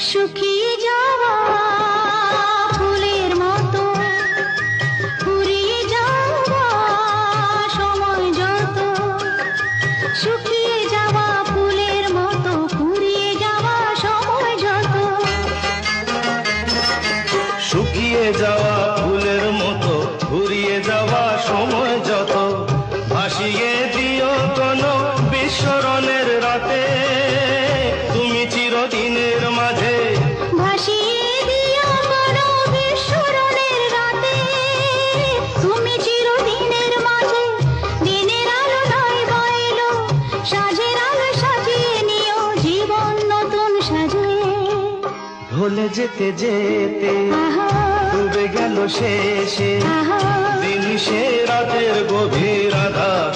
শুকিয়ে যাওয়া ফুলের মতো ফুরিয়ে যাওয়া সময় যত, শুকিয়ে যাওয়া ফুলের মতো ফুরিয়ে যাওয়া সময় যত, শুকিয়ে যাওয়া ফুলের মতো ফুরিয়ে যাওয়া সময় যত, ভাসিয়ে দিও কোনো বিস্মরণের রাতে তুমি চিরদিনের মাঝে, ভাসিয়ে দিও কোনো বিস্মরণের রাতে তুমি চিরদিনের মাঝে। দিনের আলো নয় বইলো সাজের আলো সাজিয়ে নিও জীবন নতুন সাজে। ভুলে যেতে যেতে ডুবে গেল শেষে দিন, সে রাতের গভীর আধার